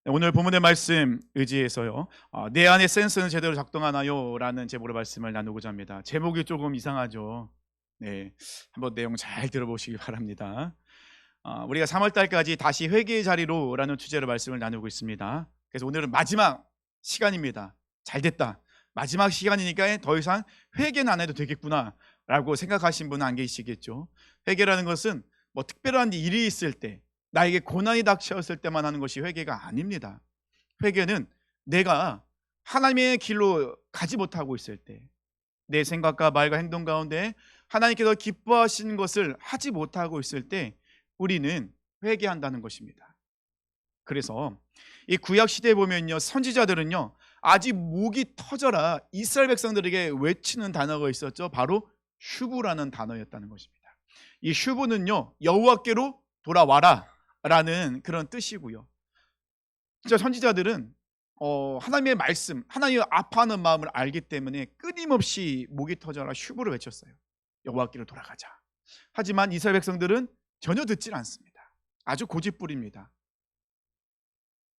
오늘 본문의 말씀 의지해서요. 내 안의 센스는 제대로 작동하나요? 라는 제목으로 말씀을 나누고자 합니다. 제목이 조금 이상하죠. 네, 한번 내용 잘 들어보시기 바랍니다. 우리가 3월 달까지 다시 회개의 자리로 라는 주제로 말씀을 나누고 있습니다. 그래서 오늘은 마지막 시간입니다. 잘 됐다. 마지막 시간이니까 더 이상 회개는 안 해도 되겠구나 라고 생각하신 분은 안 계시겠죠. 회개라는 것은 뭐 특별한 일이 있을 때, 나에게 고난이 닥쳤을 때만 하는 것이 회개가 아닙니다. 회개는 내가 하나님의 길로 가지 못하고 있을 때, 내 생각과 말과 행동 가운데 하나님께서 기뻐하시는 것을 하지 못하고 있을 때 우리는 회개한다는 것입니다. 그래서 이 구약 시대에 보면요, 선지자들은요 아직 목이 터져라 이스라엘 백성들에게 외치는 단어가 있었죠. 바로 슈브라는 단어였다는 것입니다. 이 슈브는요, 여호와께로 돌아와라 라는 그런 뜻이고요. 진짜 선지자들은 하나님의 말씀, 하나님의 아파하는 마음을 알기 때문에 끊임없이 목이 터져라 슈브를 외쳤어요. 여호와께로 돌아가자. 하지만 이스라엘 백성들은 전혀 듣질 않습니다. 아주 고집부립니다.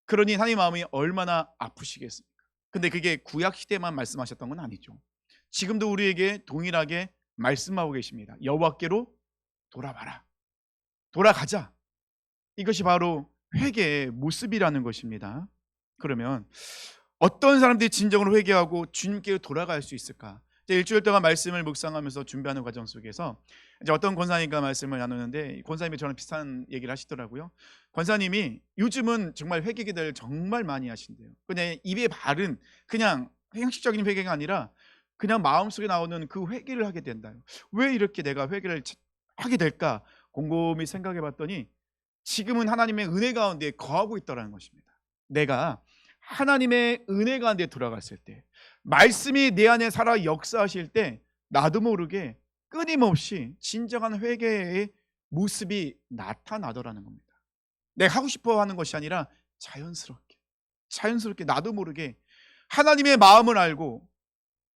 그러니 하나님의 마음이 얼마나 아프시겠습니까? 근데 그게 구약 시대만 말씀하셨던 건 아니죠. 지금도 우리에게 동일하게 말씀하고 계십니다. 여호와께로 돌아와라. 돌아가자. 이것이 바로 회개의 모습이라는 것입니다. 그러면 어떤 사람들이 진정으로 회개하고 주님께로 돌아갈 수 있을까? 일주일 동안 말씀을 묵상하면서 준비하는 과정 속에서 이제 어떤 권사님과 말씀을 나누는데, 권사님이 저랑 비슷한 얘기를 하시더라고요. 권사님이 요즘은 정말 회개 기도를 정말 많이 하신대요. 그냥 입에 바른 그냥 형식적인 회개가 아니라 그냥 마음속에 나오는 그 회개를 하게 된다. 왜 이렇게 내가 회개를 하게 될까? 곰곰이 생각해 봤더니 지금은 하나님의 은혜 가운데 거하고 있다는 것입니다. 내가 하나님의 은혜 가운데 들어갔을 때, 말씀이 내 안에 살아 역사하실 때 나도 모르게 끊임없이 진정한 회개의 모습이 나타나더라는 겁니다. 내가 하고 싶어 하는 것이 아니라 자연스럽게 나도 모르게 하나님의 마음을 알고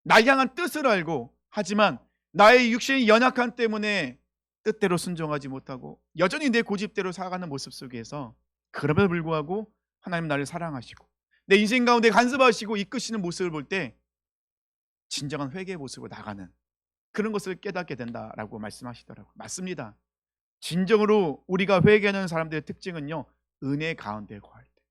나 향한 뜻을 알고, 하지만 나의 육신의 연약함 때문에 뜻대로 순종하지 못하고 여전히 내 고집대로 살아가는 모습 속에서, 그럼에도 불구하고 하나님 나를 사랑하시고 내 인생 가운데 간섭하시고 이끄시는 모습을 볼 때 진정한 회개의 모습으로 나가는 그런 것을 깨닫게 된다라고 말씀하시더라고요. 맞습니다. 진정으로 우리가 회개하는 사람들의 특징은요, 은혜 가운데 거할 때,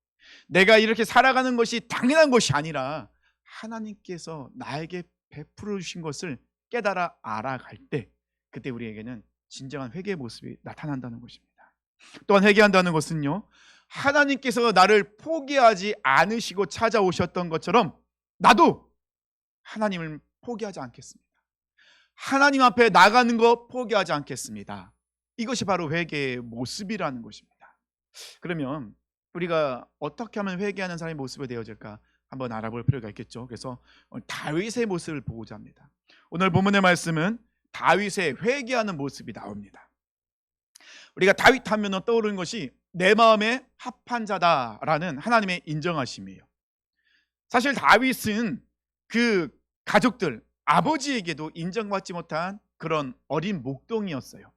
내가 이렇게 살아가는 것이 당연한 것이 아니라 하나님께서 나에게 베풀어 주신 것을 깨달아 알아갈 때, 그때 우리에게는 진정한 회개의 모습이 나타난다는 것입니다. 또한 회개한다는 것은요, 하나님께서 나를 포기하지 않으시고 찾아오셨던 것처럼 나도 하나님을 포기하지 않겠습니다. 하나님 앞에 나가는 거 포기하지 않겠습니다. 이것이 바로 회개의 모습이라는 것입니다. 그러면 우리가 어떻게 하면 회개하는 사람의 모습이 되어질까 한번 알아볼 필요가 있겠죠. 그래서 오늘 다윗의 모습을 보고자 합니다. 오늘 본문의 말씀은 다윗의 회개하는 모습이 나옵니다. 우리가 다윗 하면 떠오르는 것이 내 마음에 합한 자다라는 하나님의 인정하심이에요. 사실 다윗은 그 가족들, 아버지에게도 인정받지 못한 그런 어린 목동이었어요.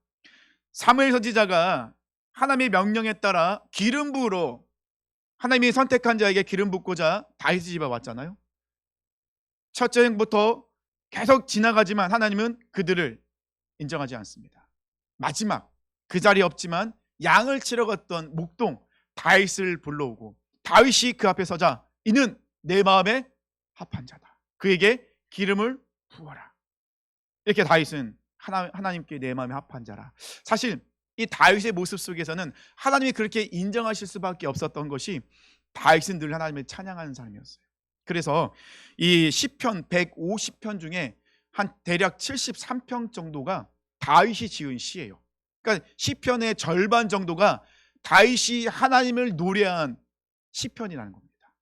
사무엘 선지자가 하나님의 명령에 따라 기름 부으러 하나님이 선택한 자에게 기름 붓고자 다윗 집에 왔잖아요. 첫째 행부터 계속 지나가지만 하나님은 그들을 인정하지 않습니다. 마지막 그 자리에 없지만 양을 치러 갔던 목동 다윗을 불러오고, 다윗이 그 앞에 서자 이는 내 마음에 합한 자다. 그에게 기름을 부어라. 이렇게 다윗은 하나님께 내 마음에 합한 자라. 사실 이 다윗의 모습 속에서는 하나님이 그렇게 인정하실 수밖에 없었던 것이, 다윗은 늘 하나님을 찬양하는 사람이었어요. 그래서 이 시편 150편 중에 한 대략 73편 정도가 다윗이 지은 시예요. 그러니까 시편의 절반 정도가 다윗이 하나님을 노래한 시편이라는 겁니다.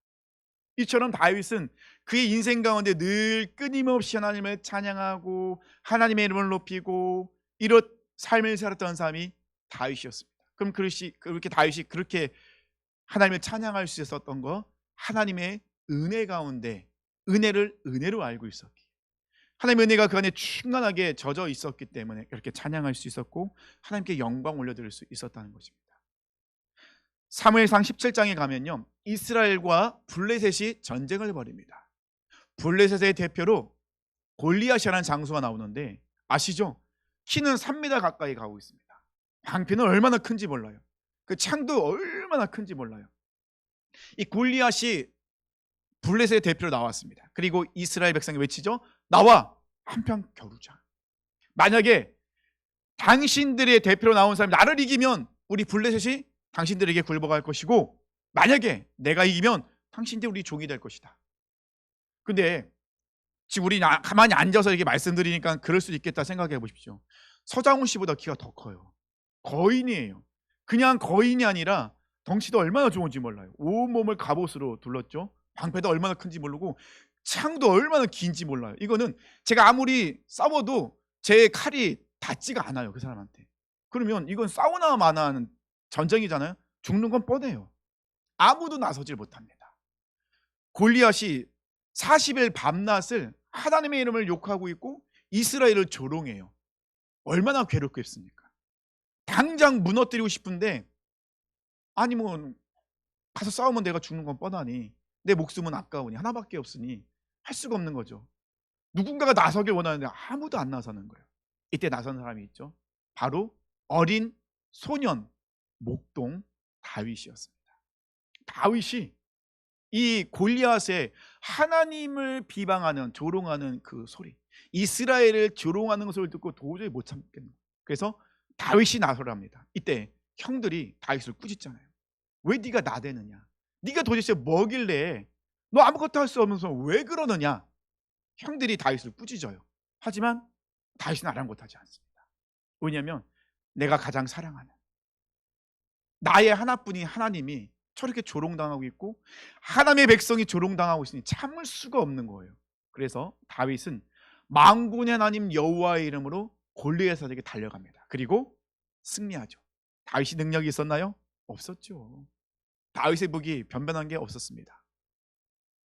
이처럼 다윗은 그의 인생 가운데 늘 끊임없이 하나님을 찬양하고 하나님의 이름을 높이고 이런 삶을 살았던 사람이 다윗이었습니다. 그럼 그렇게 다윗이 그렇게 하나님을 찬양할 수 있었던 거, 하나님의 은혜 가운데 은혜를 은혜로 알고 있었기, 하나님의 은혜가 그 안에 충만하게 젖어 있었기 때문에 그렇게 찬양할 수 있었고 하나님께 영광 올려드릴 수 있었다는 것입니다. 사무엘상 17장에 가면요, 이스라엘과 블레셋이 전쟁을 벌입니다. 블레셋의 대표로 골리앗이라는 장수가 나오는데 아시죠? 키는 3m 가까이 가고 있습니다. 방패는 얼마나 큰지 몰라요. 그 창도 얼마나 큰지 몰라요. 이 골리앗이 블레셋의 대표로 나왔습니다. 그리고 이스라엘 백성이 외치죠. 나와 한편 겨루자. 만약에 당신들의 대표로 나온 사람이 나를 이기면 우리 블레셋이 당신들에게 굴복할 것이고, 만약에 내가 이기면 당신들이 우리 종이 될 것이다. 근데 지금 우리 가만히 앉아서 이렇게 말씀드리니까 그럴 수도 있겠다 생각해 보십시오. 서장훈 씨보다 키가 더 커요. 거인이에요. 그냥 거인이 아니라 덩치도 얼마나 좋은지 몰라요. 온몸을 갑옷으로 둘렀죠. 방패도 얼마나 큰지 모르고 창도 얼마나 긴지 몰라요. 이거는 제가 아무리 싸워도 제 칼이 닿지가 않아요, 그 사람한테. 그러면 이건 싸우나 마나하는 전쟁이잖아요. 죽는 건 뻔해요. 아무도 나서질 못합니다. 골리앗이 40일 밤낮을 하나님의 이름을 욕하고 있고 이스라엘을 조롱해요. 얼마나 괴롭겠습니까? 당장 무너뜨리고 싶은데, 아니 뭐 가서 싸우면 내가 죽는 건 뻔하니, 내 목숨은 아까우니, 하나밖에 없으니 할 수가 없는 거죠. 누군가가 나서길 원하는데 아무도 안 나서는 거예요. 이때 나선 사람이 있죠. 바로 어린 소년 목동 다윗이었습니다. 다윗이 이 골리앗의 하나님을 비방하는, 조롱하는 그 소리, 이스라엘을 조롱하는 소리를 듣고 도저히 못 참겠는 거예요. 그래서 다윗이 나서랍니다. 이때 형들이 다윗을 꾸짖잖아요. 왜 네가 나대느냐? 네가 도대체 뭐길래 너 아무것도 할 수 없으면서 왜 그러느냐? 형들이 다윗을 꾸짖어요. 하지만 다윗은 아랑곳하지 않습니다. 왜냐하면 내가 가장 사랑하는 나의 하나뿐인 하나님이 저렇게 조롱당하고 있고 하나님의 백성이 조롱당하고 있으니 참을 수가 없는 거예요. 그래서 다윗은 만군의 하나님 여호와의 이름으로 골리앗에게 달려갑니다. 그리고 승리하죠. 다윗이 능력이 있었나요? 없었죠. 다윗의 무기 변변한 게 없었습니다.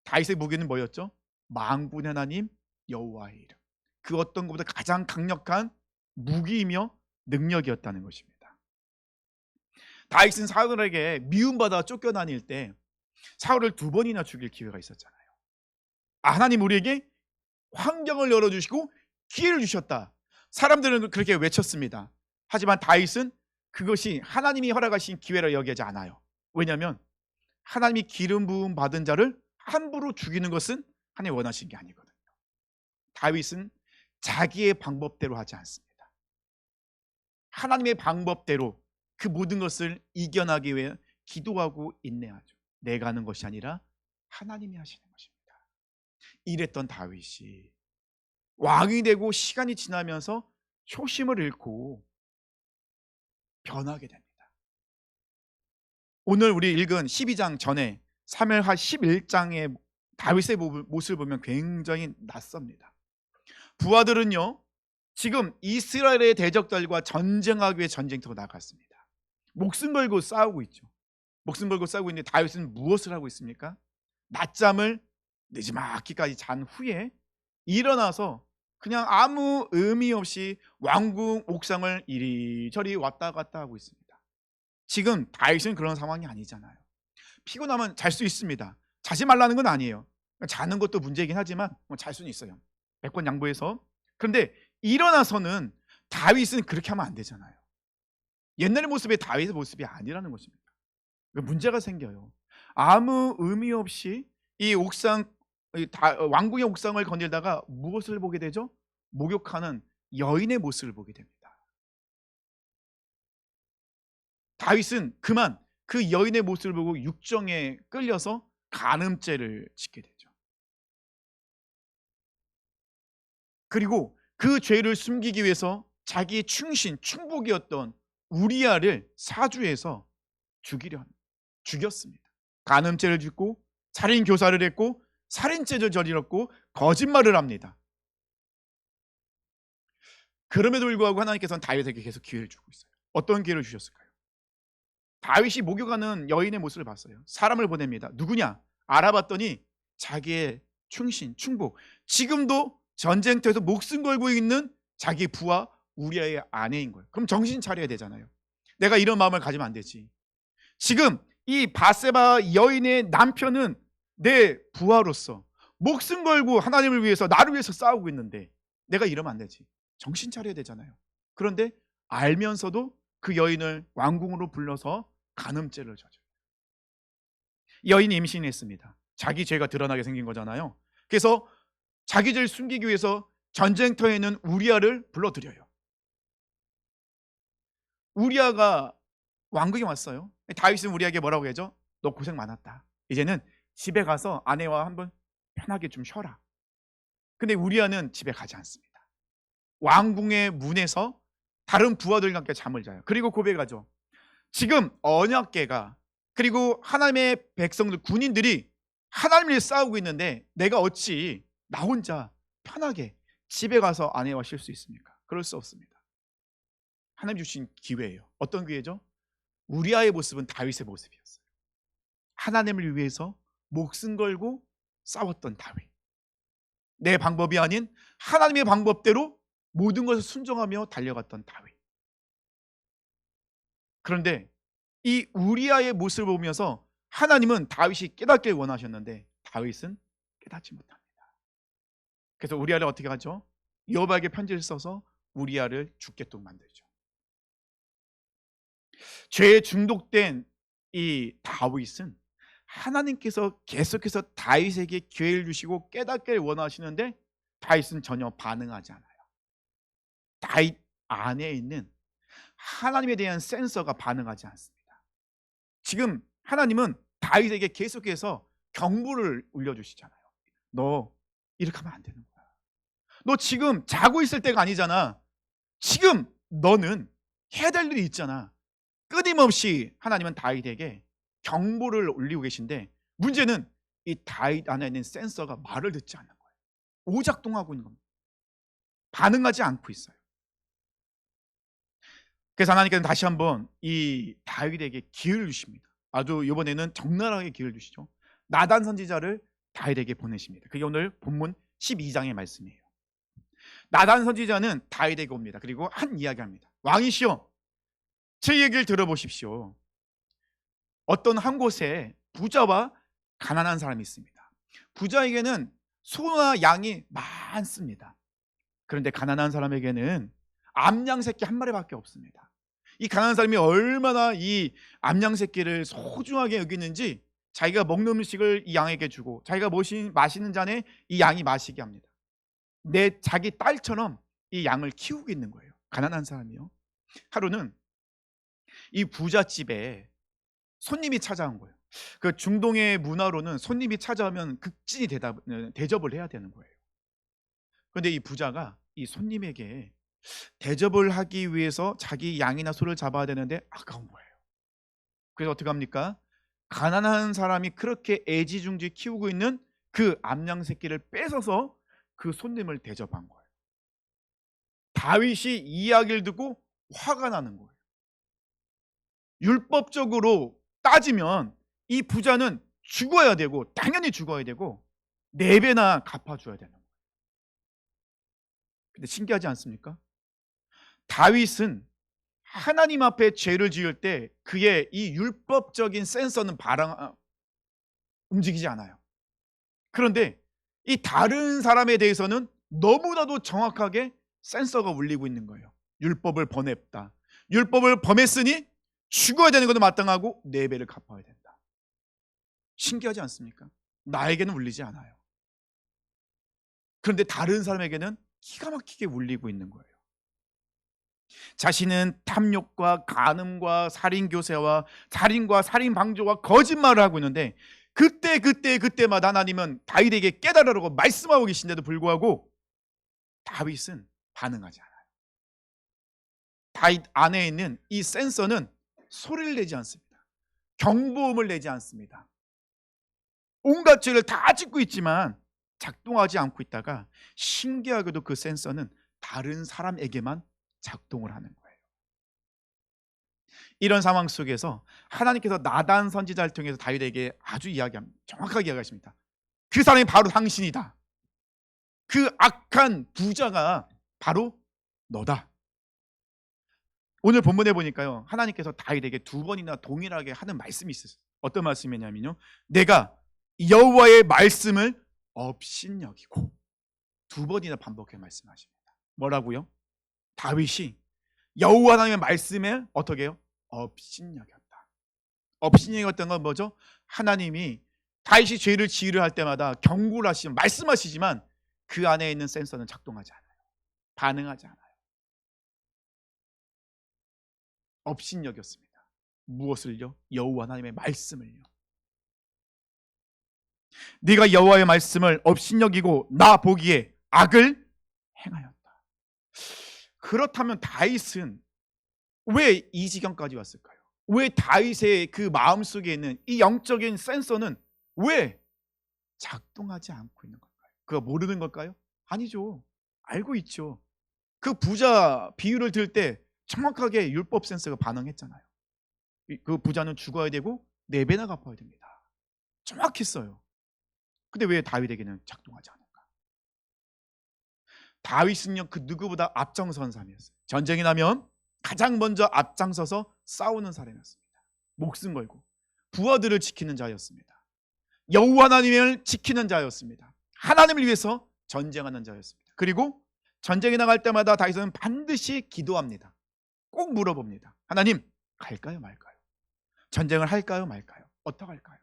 다윗의 무기는 뭐였죠? 만군의 하나님 여호와의 이름. 그 어떤 것보다 가장 강력한 무기이며 능력이었다는 것입니다. 다윗은 사울에게 미움받아 쫓겨다닐 때 사울을 2번이나 죽일 기회가 있었잖아요. 하나님 우리에게 환경을 열어주시고 기회를 주셨다. 사람들은 그렇게 외쳤습니다. 하지만 다윗은 그것이 하나님이 허락하신 기회라 여기지 않아요. 왜냐하면 하나님이 기름 부음 받은 자를 함부로 죽이는 것은 하나님이 원하신 게 아니거든요. 다윗은 자기의 방법대로 하지 않습니다. 하나님의 방법대로 그 모든 것을 이겨나기 위해 기도하고 인내하죠. 내가 하는 것이 아니라 하나님이 하시는 것입니다. 이랬던 다윗이 왕이 되고 시간이 지나면서 초심을 잃고 변하게 됩니다. 오늘 우리 읽은 12장 전에 사무엘하 11장의 다윗의 모습을 보면 굉장히 낯섭니다. 부하들은요, 지금 이스라엘의 대적들과 전쟁하기 위해 전쟁터로 나갔습니다. 목숨 걸고 싸우고 있죠. 목숨 걸고 싸우고 있는데 다윗은 무엇을 하고 있습니까? 낮잠을 늦지막히까지 잔 후에 일어나서 그냥 아무 의미 없이 왕궁 옥상을 이리저리 왔다 갔다 하고 있습니다. 지금 다윗은 그런 상황이 아니잖아요. 피곤하면 잘 수 있습니다. 자지 말라는 건 아니에요. 자는 것도 문제이긴 하지만 잘 수는 있어요. 백번 양보해서. 그런데 일어나서는 다윗은 그렇게 하면 안 되잖아요. 옛날의 모습이 다윗의 모습이 아니라는 것입니다. 문제가 생겨요. 아무 의미 없이 이 옥상, 왕궁의 옥상을 거닐다가 무엇을 보게 되죠? 목욕하는 여인의 모습을 보게 됩니다. 다윗은 그만 그 여인의 모습을 보고 육정에 끌려서 간음죄를 짓게 되죠. 그리고 그 죄를 숨기기 위해서 자기의 충신, 충복이었던 우리아를 사주해서 죽였습니다. 간음죄를 짓고 살인 교사를 했고 살인죄를 저질렀고 거짓말을 합니다. 그럼에도 불구하고 하나님께서는 다윗에게 계속 기회를 주고 있어요. 어떤 기회를 주셨을까요? 다윗이 목욕하는 여인의 모습을 봤어요. 사람을 보냅니다. 누구냐? 알아봤더니 자기의 충신, 충복, 지금도 전쟁터에서 목숨 걸고 있는 자기 부하 우리아의 아내인 거예요. 그럼 정신 차려야 되잖아요. 내가 이런 마음을 가지면 안 되지. 지금 이 바세바 여인의 남편은 내 부하로서 목숨 걸고 하나님을 위해서 나를 위해서 싸우고 있는데 내가 이러면 안 되지. 정신 차려야 되잖아요. 그런데 알면서도 그 여인을 왕궁으로 불러서 간음죄를 저져. 여인이 임신했습니다. 자기 죄가 드러나게 생긴 거잖아요. 그래서 자기 죄를 숨기기 위해서 전쟁터에 있는 우리아를 불러들여요. 우리아가 왕궁에 왔어요. 다윗은 우리아에게 뭐라고 하죠? 너 고생 많았다. 이제는 집에 가서 아내와 한번 편하게 좀 쉬어라. 근데 우리아는 집에 가지 않습니다. 왕궁의 문에서 다른 부하들과 함께 잠을 자요. 그리고 고백하죠. 지금 언약궤가 그리고 하나님의 백성들 군인들이 하나님을 위해 싸우고 있는데 내가 어찌 나 혼자 편하게 집에 가서 아내와 쉴 수 있습니까? 그럴 수 없습니다. 하나님 주신 기회예요. 어떤 기회죠? 우리아의 모습은 다윗의 모습이었어요. 하나님을 위해서 목숨 걸고 싸웠던 다윗. 내 방법이 아닌 하나님의 방법대로 모든 것을 순종하며 달려갔던 다윗. 그런데 이 우리아의 모습을 보면서 하나님은 다윗이 깨닫길 원하셨는데 다윗은 깨닫지 못합니다. 그래서 우리아를 어떻게 하죠? 여호와에게 편지를 써서 우리아를 죽게끔 만들죠. 죄에 중독된 이 다윗은 하나님께서 계속해서 다윗에게 기회를 주시고 깨닫기를 원하시는데 다윗은 전혀 반응하지 않아요. 다윗 안에 있는 하나님에 대한 센서가 반응하지 않습니다. 지금 하나님은 다윗에게 계속해서 경고를 울려주시잖아요. 너 이렇게 하면 안 되는 거야. 너 지금 자고 있을 때가 아니잖아. 지금 너는 해야 될 일이 있잖아. 끊임없이 하나님은 다윗에게 경고를 올리고 계신데 문제는 이 다윗 안에 있는 센서가 말을 듣지 않는 거예요. 오작동하고 있는 겁니다. 반응하지 않고 있어요. 그래서 하나님께서는 다시 한번 이 다윗에게 기회를 주십니다. 아주 이번에는 적나라하게 기회를 주시죠. 나단 선지자를 다윗에게 보내십니다. 그게 오늘 본문 12장의 말씀이에요. 나단 선지자는 다윗에게 옵니다. 그리고 한 이야기합니다. 왕이시여, 제 얘기를 들어보십시오. 어떤 한 곳에 부자와 가난한 사람이 있습니다. 부자에게는 소나 양이 많습니다. 그런데 가난한 사람에게는 암양 새끼 한 마리밖에 없습니다. 이 가난한 사람이 얼마나 이 암양 새끼를 소중하게 여기는지 자기가 먹는 음식을 이 양에게 주고 자기가 마시는 잔에 이 양이 마시게 합니다. 내 자기 딸처럼 이 양을 키우고 있는 거예요. 가난한 사람이요. 하루는 이 부잣집에 손님이 찾아온 거예요. 그 중동의 문화로는 손님이 찾아오면 극진히 대접을 해야 되는 거예요. 그런데 이 부자가 이 손님에게 대접을 하기 위해서 자기 양이나 소를 잡아야 되는데 아까운 거예요. 그래서 어떻게 합니까? 가난한 사람이 그렇게 애지중지 키우고 있는 그 암양 새끼를 뺏어서 그 손님을 대접한 거예요. 다윗이 이 이야기를 듣고 화가 나는 거예요. 율법적으로 따지면 이 부자는 죽어야 되고 당연히 죽어야 되고 4배나 갚아줘야 되는 거예요. 근데 신기하지 않습니까? 다윗은 하나님 앞에 죄를 지을 때 그의 이 율법적인 센서는 움직이지 않아요. 그런데 이 다른 사람에 대해서는 너무나도 정확하게 센서가 울리고 있는 거예요. 율법을 범했다. 율법을 범했으니 죽어야 되는 것도 마땅하고 4배를 갚아야 된다. 신기하지 않습니까? 나에게는 울리지 않아요. 그런데 다른 사람에게는 기가 막히게 울리고 있는 거예요. 자신은 탐욕과 간음과 살인교세와 살인과 살인방조와 거짓말을 하고 있는데 그때마다 하나님은 다윗에게 깨달으라고 말씀하고 계신데도 불구하고 다윗은 반응하지 않아요. 다윗 안에 있는 이 센서는 소리를 내지 않습니다. 경보음을 내지 않습니다. 온갖 죄를 다 짓고 있지만 작동하지 않고 있다가 신기하게도 그 센서는 다른 사람에게만 작동을 하는 거예요. 이런 상황 속에서 하나님께서 나단 선지자를 통해서 다윗에게 아주 정확하게 이야기하십니다. 그 사람이 바로 당신이다. 그 악한 부자가 바로 너다. 오늘 본문에 보니까요, 하나님께서 다윗에게 2번이나 동일하게 하는 말씀이 있었어요. 어떤 말씀이냐면요, 내가 여호와의 말씀을 업신여기고. 두 번이나 반복해 말씀하십니다. 뭐라고요? 다윗이 여호와 하나님의 말씀에 어떻게 해요? 업신여겼다. 업신여겼던 건 뭐죠? 하나님이 다윗이 죄를 지으려 할 때마다 경고를 하시면 말씀하시지만 그 안에 있는 센서는 작동하지 않아요. 반응하지 않아요. 업신여겼습니다. 무엇을요? 여호와 하나님의 말씀을요. 네가 여호와의 말씀을 업신여기고 나 보기에 악을 행하였다. 그렇다면 다윗은 왜 이 지경까지 왔을까요? 왜 다윗의 그 마음속에 있는 이 영적인 센서는 왜 작동하지 않고 있는 걸까요? 그거 모르는 걸까요? 아니죠. 알고 있죠. 그 부자 비유를 들 때 정확하게 율법 센서가 반응했잖아요. 그 부자는 죽어야 되고 4배나 갚아야 됩니다. 정확했어요. 근데 왜 다윗에게는 작동하지 않을까? 다윗은요, 그 누구보다 앞장선 사람이었어요. 전쟁이 나면 가장 먼저 앞장서서 싸우는 사람이었습니다. 목숨 걸고 부하들을 지키는 자였습니다. 여호와 하나님을 지키는 자였습니다. 하나님을 위해서 전쟁하는 자였습니다. 그리고 전쟁에 나갈 때마다 다윗은 반드시 기도합니다. 꼭 물어봅니다. 하나님, 갈까요 말까요? 전쟁을 할까요 말까요? 어떡할까요?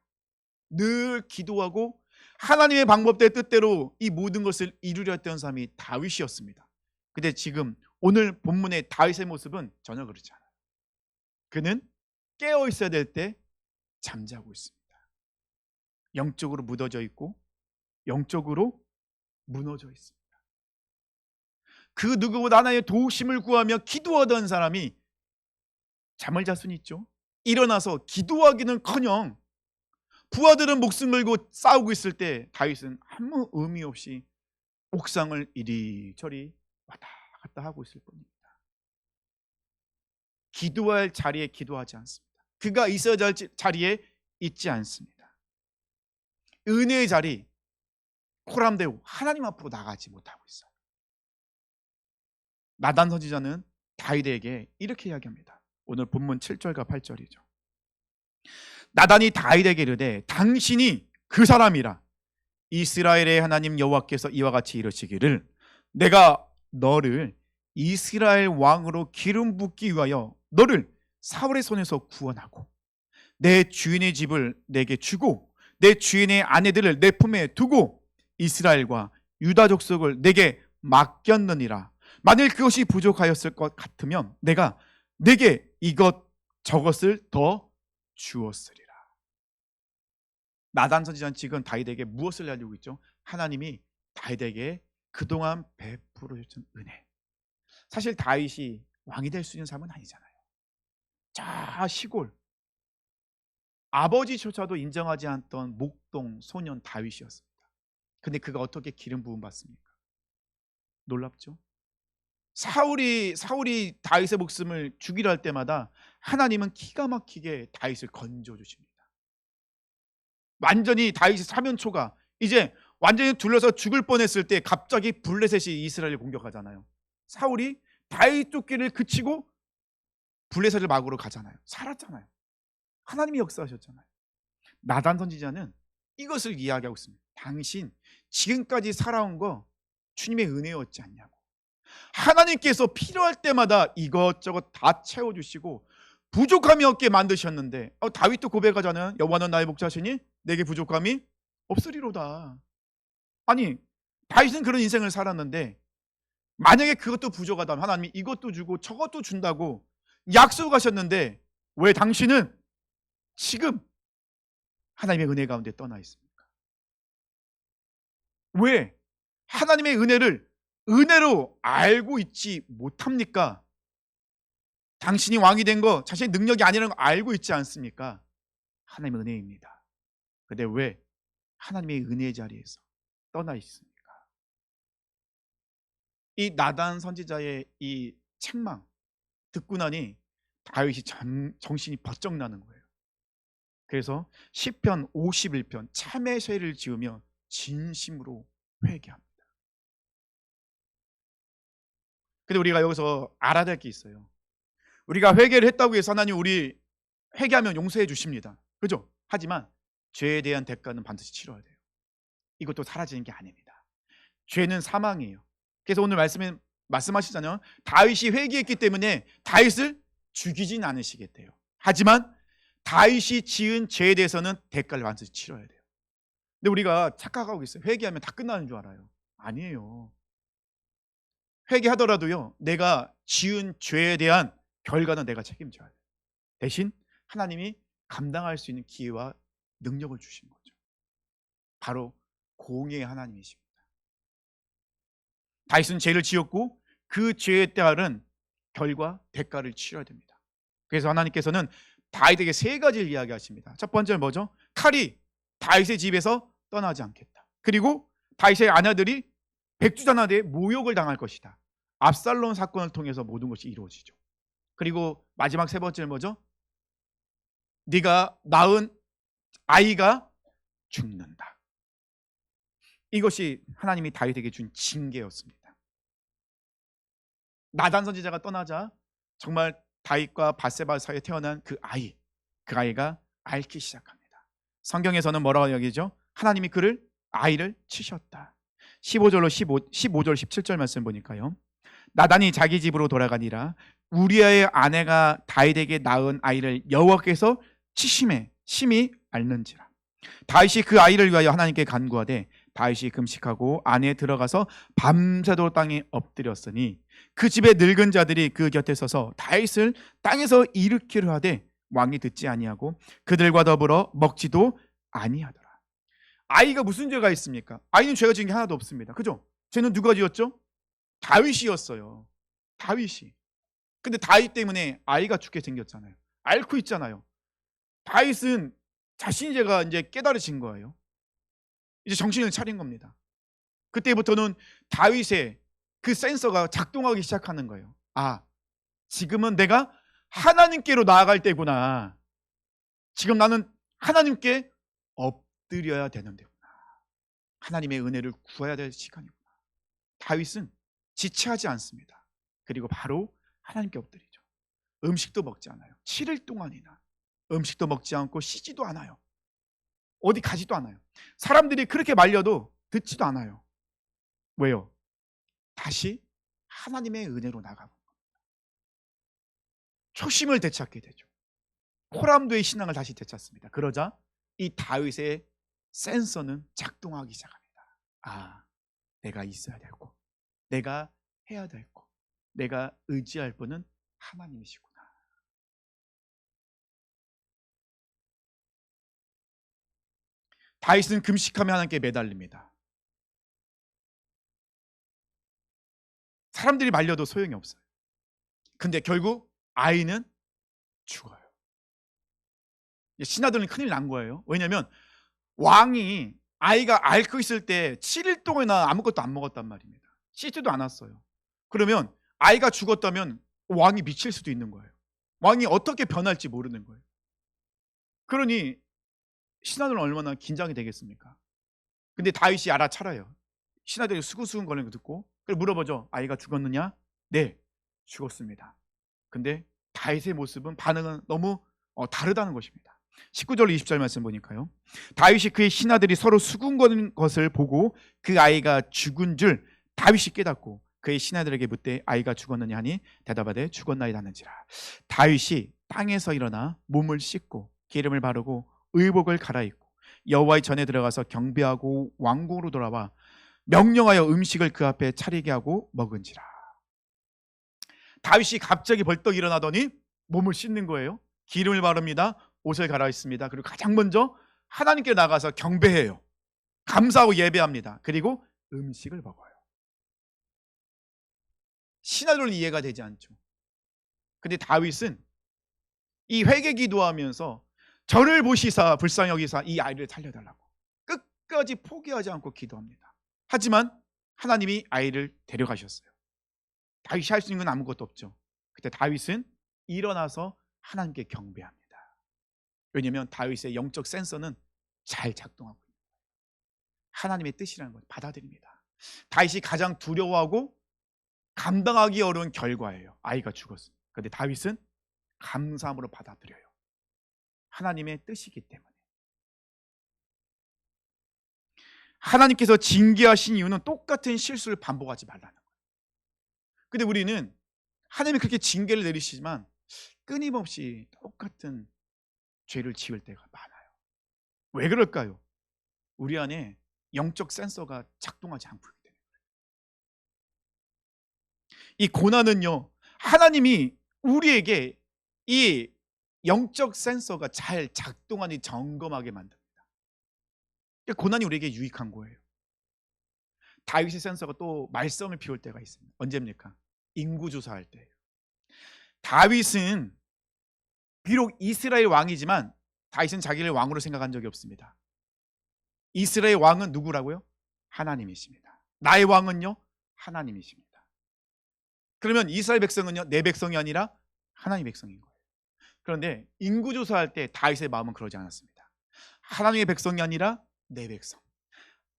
늘 기도하고 하나님의 방법대 뜻대로 이 모든 것을 이루려 했던 사람이 다윗이었습니다. 근데 지금 오늘 본문의 다윗의 모습은 전혀 그렇지 않아요. 그는 깨어 있어야 될 때 잠자고 있습니다. 영적으로 묻어져 있고 영적으로 무너져 있습니다. 그 누구보다 하나님의 도우심을 구하며 기도하던 사람이 잠을 잘 수는 있죠. 일어나서 기도하기는커녕 부하들은 목숨 걸고 싸우고 있을 때 다윗은 아무 의미 없이 옥상을 이리저리 왔다 갔다 하고 있을 뿐입니다. 기도할 자리에 기도하지 않습니다. 그가 있어야 할 자리에 있지 않습니다. 은혜의 자리, 코람대우 하나님 앞으로 나가지 못하고 있어요. 나단 선지자는 다윗에게 이렇게 이야기합니다. 오늘 본문 7절과 8절이죠. 나단이 다윗에게 이르되 당신이 그 사람이라. 이스라엘의 하나님 여호와께서 이와 같이 이르시기를 내가 너를 이스라엘 왕으로 기름 붓기 위하여 너를 사울의 손에서 구원하고 내 주인의 집을 내게 주고 내 주인의 아내들을 내 품에 두고 이스라엘과 유다 족속을 내게 맡겼느니라. 만일 그것이 부족하였을 것 같으면 내가 내게 이것 저것을 더 주었으리라. 나단 선지자는 지금 다윗에게 무엇을 알리고 있죠? 하나님이 다윗에게 그동안 베풀어 줬던 은혜. 사실 다윗이 왕이 될 수 있는 사람은 아니잖아요. 자, 시골 아버지조차도 인정하지 않던 목동 소년 다윗이었습니다. 근데 그가 어떻게 기름 부음 받습니까? 놀랍죠? 사울이 다윗의 목숨을 죽이려 할 때마다 하나님은 기가 막히게 다윗을 건져 주십니다. 완전히 다윗이 사면초가 이제 완전히 둘러서 죽을 뻔했을 때 갑자기 블레셋이 이스라엘을 공격하잖아요. 사울이 다윗 쫓기를 그치고 블레셋을 막으러 가잖아요. 살았잖아요. 하나님이 역사하셨잖아요. 나단 선지자는 이것을 이야기하고 있습니다. 당신 지금까지 살아온 거 주님의 은혜였지 않냐고. 하나님께서 필요할 때마다 이것저것 다 채워주시고 부족함이 없게 만드셨는데 다윗도 고백하잖아요. 여호와는 나의 목자시니 내게 부족함이 없으리로다. 아니 다윗은 그런 인생을 살았는데 만약에 그것도 부족하다면 하나님이 이것도 주고 저것도 준다고 약속하셨는데 왜 당신은 지금 하나님의 은혜 가운데 떠나 있습니까? 왜 하나님의 은혜를 은혜로 알고 있지 못합니까? 당신이 왕이 된 거 자신의 능력이 아니라는 거 알고 있지 않습니까? 하나님의 은혜입니다. 근데 왜 하나님의 은혜의 자리에서 떠나 있습니까? 이 나단 선지자의 이 책망 듣고 나니 다윗이 정신이 번쩍 나는 거예요. 그래서 시편 51편 참회 쇠를 지으며 진심으로 회개합니다. 근데 우리가 여기서 알아야 될 게 있어요. 우리가 회개를 했다고 해서 하나님 우리 회개하면 용서해 주십니다. 그죠? 하지만 죄에 대한 대가는 반드시 치러야 돼요. 이것도 사라지는 게 아닙니다. 죄는 사망이에요. 그래서 오늘 말씀하시잖아요. 다윗이 회개했기 때문에 다윗을 죽이진 않으시겠대요. 하지만 다윗이 지은 죄에 대해서는 대가를 반드시 치러야 돼요. 근데 우리가 착각하고 있어요. 회개하면 다 끝나는 줄 알아요. 아니에요. 회개하더라도요, 내가 지은 죄에 대한 결과는 내가 책임져야 돼요. 대신 하나님이 감당할 수 있는 기회와 능력을 주신 거죠. 바로 공의의 하나님이십니다. 다윗은 죄를 지었고 그 죄에 따른 결과, 대가를 치러야 됩니다. 그래서 하나님께서는 다윗에게 세 가지를 이야기하십니다. 첫 번째는 뭐죠? 칼이 다윗의 집에서 떠나지 않겠다. 그리고 다윗의 아내들이 백주장한테 모욕을 당할 것이다. 압살롬 사건을 통해서 모든 것이 이루어지죠. 그리고 마지막 세 번째는 뭐죠? 네가 낳은 아이가 죽는다. 이것이 하나님이 다윗에게 준 징계였습니다. 나단 선지자가 떠나자 정말 다윗과 바세바 사이에 태어난 그 아이가 앓기 시작합니다. 성경에서는 뭐라고 이야기죠? 하나님이 그를 아이를 치셨다. 15절 17절 말씀 보니까요. 나단이 자기 집으로 돌아가니라 우리아의 아내가 다윗에게 낳은 아이를 여호와께서 치심에 심히 앓는지라. 다윗이 그 아이를 위하여 하나님께 간구하되 다윗이 금식하고 안에 들어가서 밤새도록 땅에 엎드렸으니 그 집의 늙은 자들이 그 곁에 서서 다윗을 땅에서 일으키려 하되 왕이 듣지 아니하고 그들과 더불어 먹지도 아니하더라. 아이가 무슨 죄가 있습니까? 아이는 죄가 지은 게 하나도 없습니다. 그죠? 죄는 누가 지었죠? 다윗이었어요. 다윗이. 근데 다윗 때문에 아이가 죽게 생겼잖아요. 앓고 있잖아요. 다윗은 자신의 죄가 이제 깨달으신 거예요. 이제 정신을 차린 겁니다. 그때부터는 다윗의 그 센서가 작동하기 시작하는 거예요. 아, 지금은 내가 하나님께로 나아갈 때구나. 지금 나는 하나님께 엎드려야 되는 데구나. 하나님의 은혜를 구해야 될 시간이구나. 다윗은 지체하지 않습니다. 그리고 바로 하나님께 엎드리죠. 음식도 먹지 않아요. 7일 동안이나 음식도 먹지 않고 쉬지도 않아요. 어디 가지도 않아요. 사람들이 그렇게 말려도 듣지도 않아요. 왜요? 다시 하나님의 은혜로 나가는 겁니다. 초심을 되찾게 되죠. 호람도의 신앙을 다시 되찾습니다. 그러자 이 다윗의 센서는 작동하기 시작합니다. 아, 내가 있어야 되고 내가 해야 되고 내가 의지할 분은 하나님이시구나. 다윗은 금식하며 하나님께 매달립니다. 사람들이 말려도 소용이 없어요. 근데 결국 아이는 죽어요. 신하들은 큰일 난 거예요. 왜냐하면 왕이 아이가 앓고 있을 때 7일 동안이나 아무것도 안 먹었단 말입니다. 씻지도 않았어요. 그러면 아이가 죽었다면 왕이 미칠 수도 있는 거예요. 왕이 어떻게 변할지 모르는 거예요. 그러니 신하들은 얼마나 긴장이 되겠습니까? 근데 다윗이 알아차려요. 신하들이 수근수근 거리는 거 듣고 그걸 물어보죠. 아이가 죽었느냐? 네, 죽었습니다. 근데 다윗의 모습은 반응은 너무 다르다는 것입니다. 19절 20절 말씀 보니까요. 다윗이 그의 신하들이 서로 수군거리는 것을 보고 그 아이가 죽은 줄 다윗이 깨닫고 그의 신하들에게 묻되 아이가 죽었느냐 하니 대답하되 죽었나이다 하는지라. 다윗이 땅에서 일어나 몸을 씻고 기름을 바르고 의복을 갈아입고 여호와의 전에 들어가서 경배하고 왕궁으로 돌아와 명령하여 음식을 그 앞에 차리게 하고 먹은지라. 다윗이 갑자기 벌떡 일어나더니 몸을 씻는 거예요. 기름을 바릅니다. 옷을 갈아입습니다. 그리고 가장 먼저 하나님께 나가서 경배해요. 감사하고 예배합니다. 그리고 음식을 먹어요. 신하들은 이해가 되지 않죠. 근데 다윗은 이 회개 기도하면서 저를 보시사 불쌍히 여기사 이 아이를 살려달라고 끝까지 포기하지 않고 기도합니다. 하지만 하나님이 아이를 데려가셨어요. 다윗이 할 수 있는 건 아무것도 없죠. 그때 다윗은 일어나서 하나님께 경배합니다. 왜냐하면 다윗의 영적 센서는 잘 작동하고 있는 거예요. 하나님의 뜻이라는 걸 받아들입니다. 다윗이 가장 두려워하고 감당하기 어려운 결과예요. 아이가 죽었습니다. 그런데 다윗은 감사함으로 받아들여요. 하나님의 뜻이기 때문에. 하나님께서 징계하신 이유는 똑같은 실수를 반복하지 말라는 거예요. 근데 우리는 하나님이 그렇게 징계를 내리시지만 끊임없이 똑같은 죄를 지을 때가 많아요. 왜 그럴까요? 우리 안에 영적 센서가 작동하지 않고 있기 때문에. 이 고난은요, 하나님이 우리에게 이 영적 센서가 잘 작동하니 점검하게 만듭니다. 그러니까 고난이 우리에게 유익한 거예요. 다윗의 센서가 또 말썽을 피울 때가 있습니다. 언제입니까? 인구조사할 때예요. 다윗은 비록 이스라엘 왕이지만 다윗은 자기를 왕으로 생각한 적이 없습니다. 이스라엘 왕은 누구라고요? 하나님이십니다. 나의 왕은요? 하나님이십니다. 그러면 이스라엘 백성은요? 내 백성이 아니라 하나님의 백성인 거예요. 그런데 인구조사할 때 다윗의 마음은 그러지 않았습니다. 하나님의 백성이 아니라 내 백성,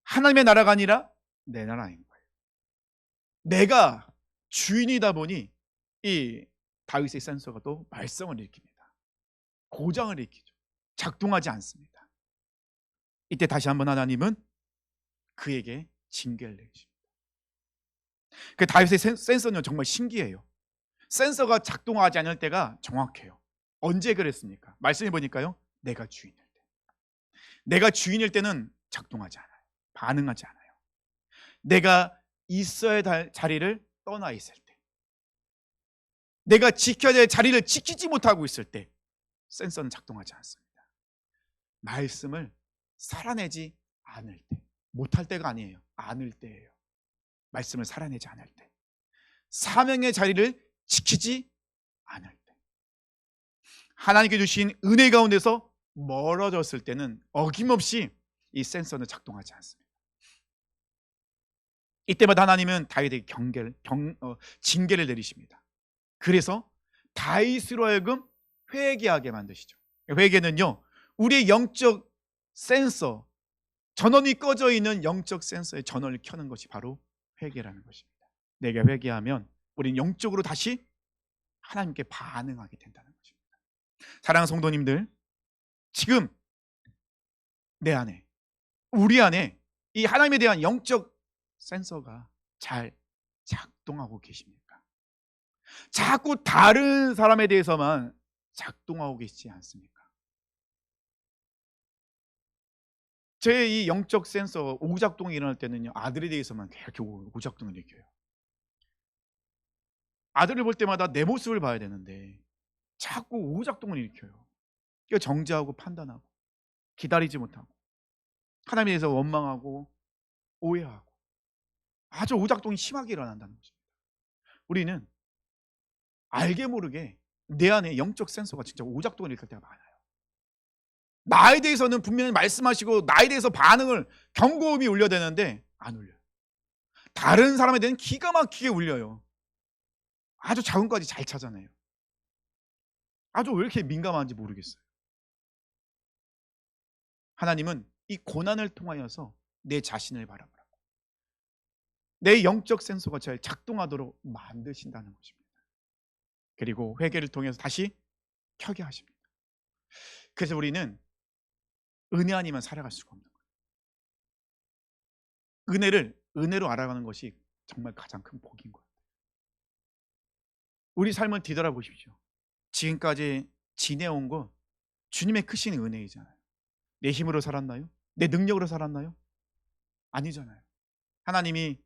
하나님의 나라가 아니라 내 나라인 거예요. 내가 주인이다 보니 이 다윗의 센서가 또 말썽을 일으킵니다. 고장을 일으키죠. 작동하지 않습니다. 이때 다시 한번 하나님은 그에게 징계를 내리십니다. 그 다윗의 센서는 정말 신기해요. 센서가 작동하지 않을 때가 정확해요. 언제 그랬습니까? 말씀해 보니까요, 내가 주인일 때. 내가 주인일 때는 작동하지 않아요. 반응하지 않아요. 내가 있어야 할 자리를 떠나 있을 때, 내가 지켜야 될 자리를 지키지 못하고 있을 때 센서는 작동하지 않습니다. 말씀을 살아내지 않을 때, 못할 때가 아니에요. 않을 때예요. 말씀을 살아내지 않을 때, 사명의 자리를 지키지 않을 때, 하나님께 주신 은혜 가운데서 멀어졌을 때는 어김없이 이 센서는 작동하지 않습니다. 이때마다 하나님은 다윗에게 징계를 내리십니다. 그래서 다윗으로 하여금 회개하게 만드시죠. 회개는요, 우리의 영적 센서, 전원이 꺼져 있는 영적 센서의 전원을 켜는 것이 바로 회개라는 것입니다. 내가 회개하면 우리는 영적으로 다시 하나님께 반응하게 된다는 것입니다. 사랑하는 성도님들, 지금 내 안에, 우리 안에 이 하나님에 대한 영적 센서가 잘 작동하고 계십니까? 자꾸 다른 사람에 대해서만 작동하고 계시지 않습니까? 제 이 영적 센서 오작동이 일어날 때는요, 아들에 대해서만 이렇게 오작동을 일으켜요. 아들을 볼 때마다 내 모습을 봐야 되는데 자꾸 오작동을 일으켜요. 그러니까 정죄하고 판단하고 기다리지 못하고 하나님에 대해서 원망하고 오해하고 아주 오작동이 심하게 일어난다는 것입니다. 우리는 알게 모르게 내 안에 영적 센서가 진짜 오작동을 일으킬 때가 많아요. 나에 대해서는 분명히 말씀하시고 나에 대해서 반응을 경고음이 울려야 되는데 안 울려요. 다른 사람에 대해서는 기가 막히게 울려요. 아주 작은 것까지 잘 찾아내요. 아주 왜 이렇게 민감한지 모르겠어요. 하나님은 이 고난을 통하여서 내 자신을 바라보라고, 내 영적 센서가 잘 작동하도록 만드신다는 것입니다. 그리고 회개를 통해서 다시 켜게 하십니다. 그래서 우리는 은혜 아니면 살아갈 수가 없는 거예요. 은혜를 은혜로 알아가는 것이 정말 가장 큰 복인 거예요. 우리 삶을 뒤돌아보십시오. 지금까지 지내온 거 주님의 크신 은혜이잖아요. 내 힘으로 살았나요? 내 능력으로 살았나요? 아니잖아요. 하나님이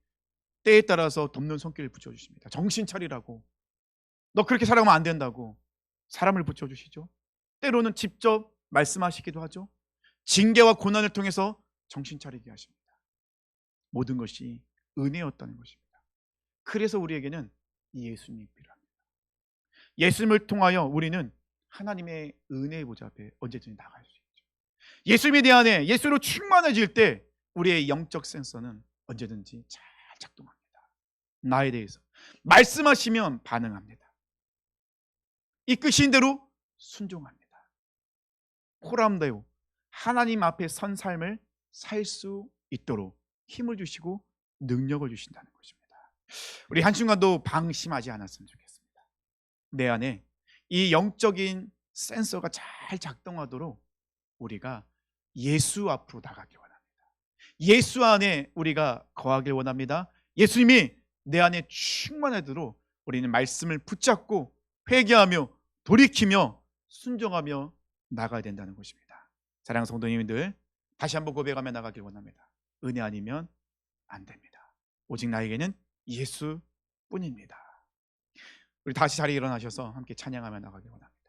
때에 따라서 덮는 손길을 붙여주십니다. 정신 차리라고, 너 그렇게 살아가면 안 된다고 사람을 붙여주시죠. 때로는 직접 말씀하시기도 하죠. 징계와 고난을 통해서 정신 차리게 하십니다. 모든 것이 은혜였다는 것입니다. 그래서 우리에게는 예수님이 필요합니다. 예수님을 통하여 우리는 하나님의 은혜의 보좌 앞에 언제든지 나갈 수 있죠. 예수님에 대한 예수로 충만해질 때 우리의 영적 센서는 언제든지 잘 작동합니다. 나에 대해서 말씀하시면 반응합니다. 이끄신 대로 순종합니다. 호람대오 하나님 앞에 선 삶을 살 수 있도록 힘을 주시고 능력을 주신다는 것입니다. 우리 한순간도 방심하지 않았으면 좋겠습니다. 내 안에 이 영적인 센서가 잘 작동하도록 우리가 예수 앞으로 나가기 원합니다. 예수 안에 우리가 거하길 원합니다. 예수님이 내 안에 충만하도록 우리는 말씀을 붙잡고 회개하며 돌이키며 순종하며 나가야 된다는 것입니다. 사랑하는 성도님들, 다시 한번 고백하며 나가길 원합니다. 은혜 아니면 안 됩니다. 오직 나에게는 예수뿐입니다. 우리 다시 자리에 일어나셔서 함께 찬양하며 나가길 원합니다.